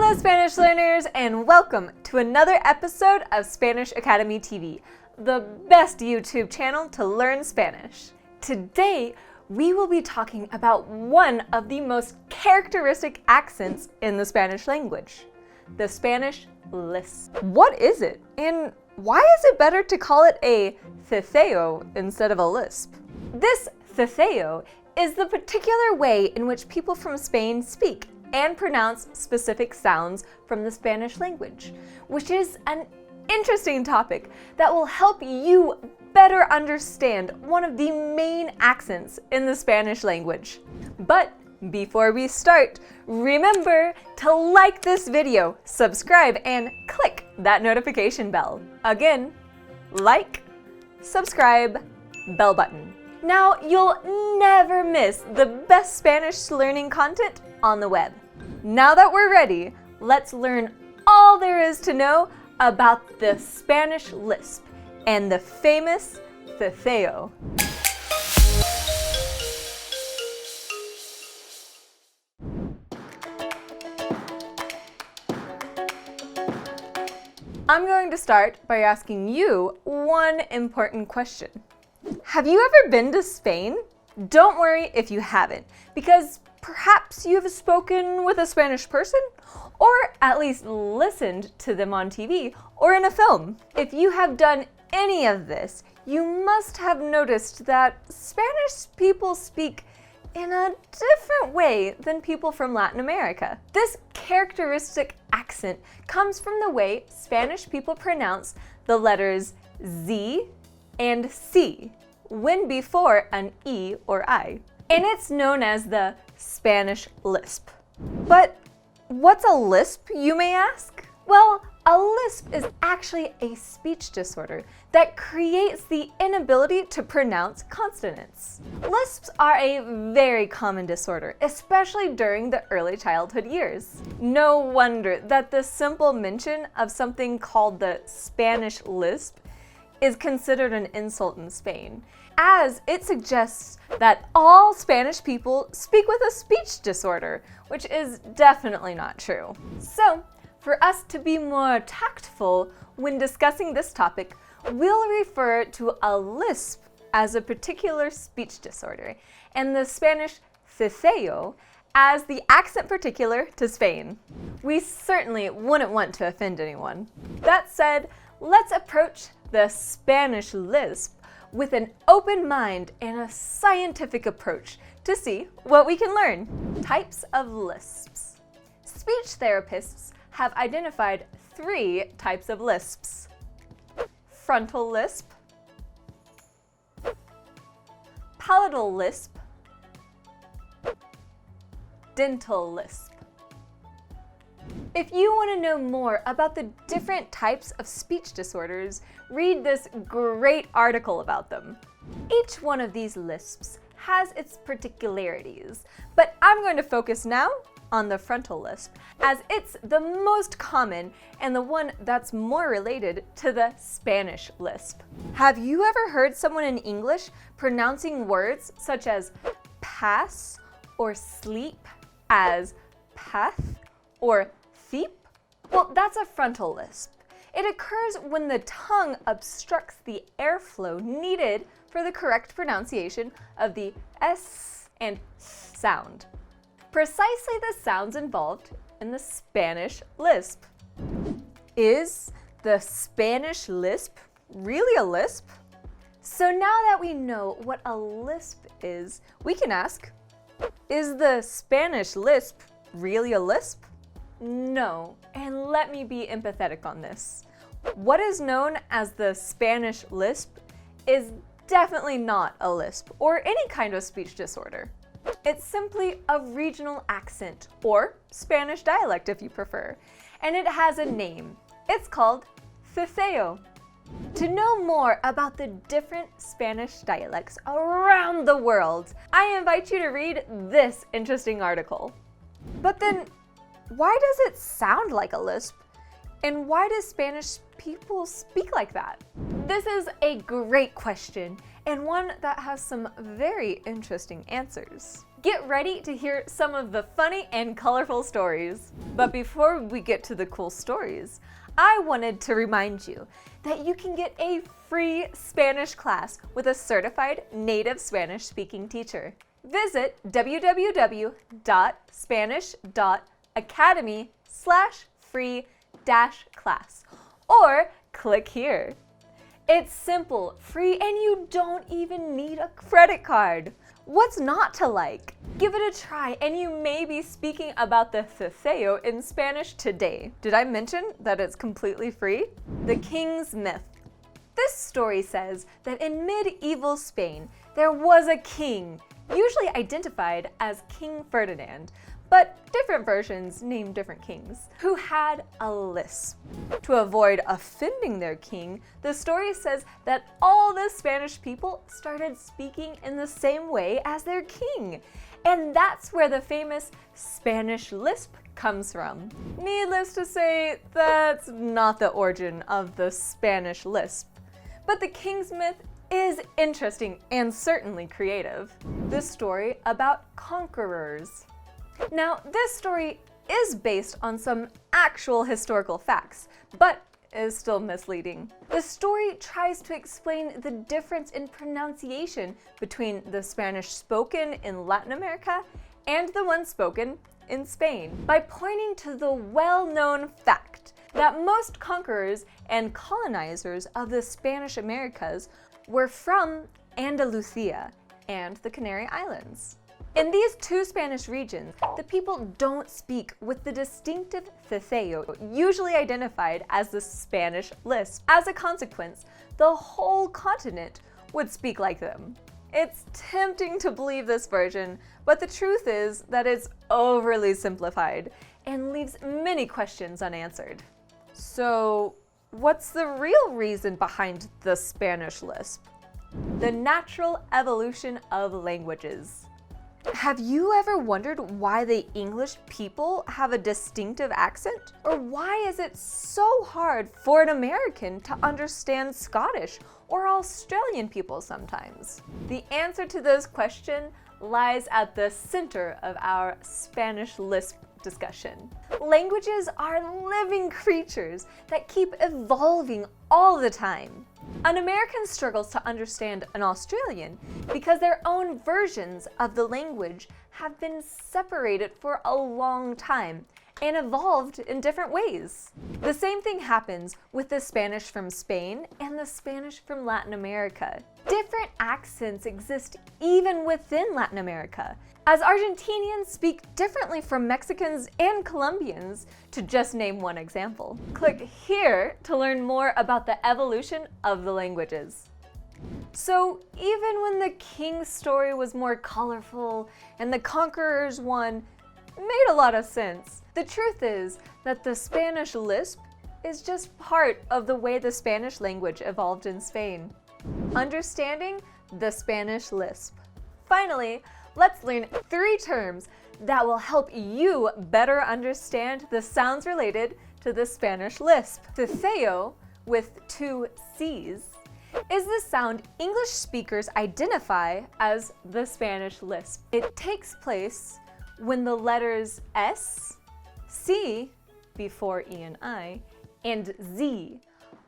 Hello Spanish learners, and welcome to another episode of Spanish Academy TV, the best YouTube channel to learn Spanish. Today, we will be talking about one of the most characteristic accents in the Spanish language, the Spanish Lisp. What is it, and why is it better to call it a ceceo instead of a lisp? This ceceo is the particular way in which people from Spain speak and pronounce specific sounds from the Spanish language, which is an interesting topic that will help you better understand one of the main accents in the Spanish language. But before we start, remember to like this video, subscribe, and click that notification bell. Again, like, subscribe, bell button. Now you'll never miss the best Spanish learning content on the web. Now that we're ready, let's learn all there is to know about the Spanish Lisp and the famous ceceo. I'm going to start by asking you one important question. Have you ever been to Spain? Don't worry if you haven't, because perhaps you have spoken with a Spanish person, or at least listened to them on TV or in a film. If you have done any of this, you must have noticed that Spanish people speak in a different way than people from Latin America. This characteristic accent comes from the way Spanish people pronounce the letters Z and C when before an E or I. And it's known as the Spanish Lisp. But what's a lisp, you may ask? Well, a lisp is actually a speech disorder that creates the inability to pronounce consonants. Lisps are a very common disorder, especially during the early childhood years. No wonder that the simple mention of something called the Spanish Lisp is considered an insult in Spain, as it suggests that all Spanish people speak with a speech disorder, which is definitely not true. So, for us to be more tactful when discussing this topic, we'll refer to a lisp as a particular speech disorder, and the Spanish ceceo as the accent particular to Spain. We certainly wouldn't want to offend anyone. That said, let's approach the Spanish Lisp with an open mind and a scientific approach to see what we can learn. Types of lisps. Speech therapists have identified 3 types of lisps: frontal lisp, palatal lisp, dental lisp. If you want to know more about the different types of speech disorders, read this great article about them. Each one of these lisps has its particularities, but I'm going to focus now on the frontal lisp, as it's the most common and the one that's more related to the Spanish lisp. Have you ever heard someone in English pronouncing words such as pass or sleep as path or thiep? Well, that's a frontal lisp. It occurs when the tongue obstructs the airflow needed for the correct pronunciation of the S and th sound. Precisely the sounds involved in the Spanish lisp. Is the Spanish lisp really a lisp? So now that we know what a lisp is, we can ask, is the Spanish lisp really a lisp? No, and let me be empathetic on this. What is known as the Spanish lisp is definitely not a lisp or any kind of speech disorder. It's simply a regional accent, or Spanish dialect if you prefer, and it has a name. It's called ceceo. To know more about the different Spanish dialects around the world, I invite you to read this interesting article. But then, why does it sound like a lisp? And why do Spanish people speak like that? This is a great question, and one that has some very interesting answers. Get ready to hear some of the funny and colorful stories. But before we get to the cool stories, I wanted to remind you that you can get a free Spanish class with a certified native Spanish-speaking teacher. Visit www.spanish.academy/free-class or click here. It's simple, free, and you don't even need a credit card. What's not to like? Give it a try and you may be speaking about the ceceo in Spanish today. Did I mention that it's completely free? The King's Myth. This story says that in medieval Spain, there was a king, usually identified as King Ferdinand, but different versions name different kings, who had a lisp. To avoid offending their king, the story says that all the Spanish people started speaking in the same way as their king. And that's where the famous Spanish lisp comes from. Needless to say, that's not the origin of the Spanish lisp. But the King's Myth is interesting and certainly creative. This story about conquerors. Now, this story is based on some actual historical facts, but is still misleading. The story tries to explain the difference in pronunciation between the Spanish spoken in Latin America and the one spoken in Spain by pointing to the well-known fact that most conquerors and colonizers of the Spanish Americas were from Andalusia and the Canary Islands. In these two Spanish regions, the people don't speak with the distinctive ceceo, usually identified as the Spanish lisp. As a consequence, the whole continent would speak like them. It's tempting to believe this version, but the truth is that it's overly simplified and leaves many questions unanswered. So, what's the real reason behind the Spanish lisp? The natural evolution of languages. Have you ever wondered why the English people have a distinctive accent? Or why is it so hard for an American to understand Scottish or Australian people sometimes? The answer to this question lies at the center of our Spanish lisp discussion. Languages are living creatures that keep evolving all the time. An American struggles to understand an Australian because their own versions of the language have been separated for a long time and evolved in different ways. The same thing happens with the Spanish from Spain and the Spanish from Latin America. Different accents exist even within Latin America, as Argentinians speak differently from Mexicans and Colombians, to just name one example. Click here to learn more about the evolution of the languages. So even when the king's story was more colorful and the conquerors one made a lot of sense, the truth is that the Spanish lisp is just part of the way the Spanish language evolved in Spain. Understanding the Spanish lisp. Finally, let's learn 3 terms that will help you better understand the sounds related to the Spanish lisp. Ceceo, with 2 C's, is the sound English speakers identify as the Spanish lisp. It takes place when the letters S, C before E and I, and Z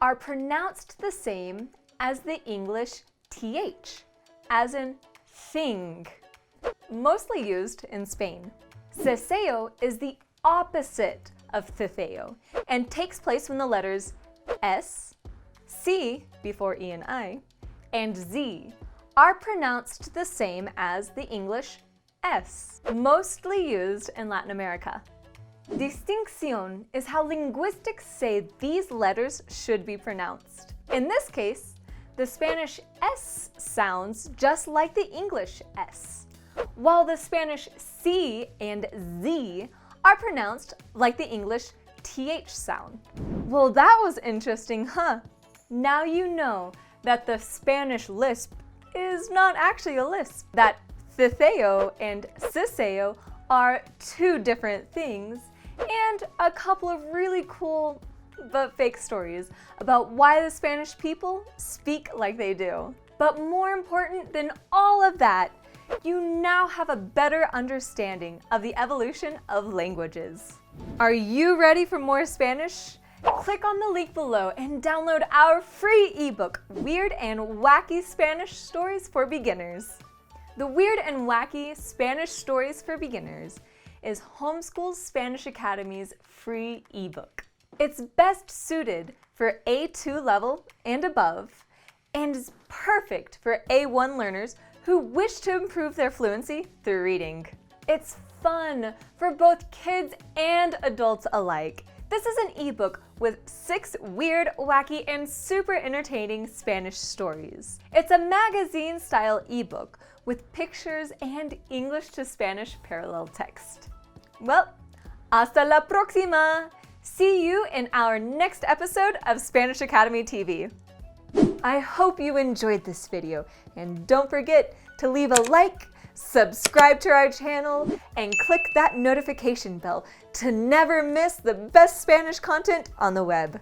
are pronounced the same as the English TH, as in thing, mostly used in Spain. Ceceo is the opposite of ceceo and takes place when the letters S, C before E and I, and Z are pronounced the same as the English S, mostly used in Latin America. Distinción is how linguistics say these letters should be pronounced. In this case, the Spanish S sounds just like the English S, while the Spanish C and Z are pronounced like the English TH sound. Well, that was interesting, huh? Now you know that the Spanish lisp is not actually a lisp, that ceceo and ceceo are 2 different things, and a couple of really cool but fake stories about why the Spanish people speak like they do. But more important than all of that you now have a better understanding of the evolution of languages. Are you ready for more Spanish? Click on the link below and download our free ebook, Weird and Wacky Spanish Stories for Beginners. The Weird and Wacky Spanish Stories for Beginners is Homeschool Spanish Academy's free ebook. It's best suited for A2 level and above, and is perfect for A1 learners who wish to improve their fluency through reading. It's fun for both kids and adults alike. This is an ebook with 6 weird, wacky, and super entertaining Spanish stories. It's a magazine-style ebook with pictures and English to Spanish parallel text. Well, hasta la próxima! See you in our next episode of Spanish Academy TV. I hope you enjoyed this video, and don't forget to leave a like, subscribe to our channel, and click that notification bell to never miss the best Spanish content on the web.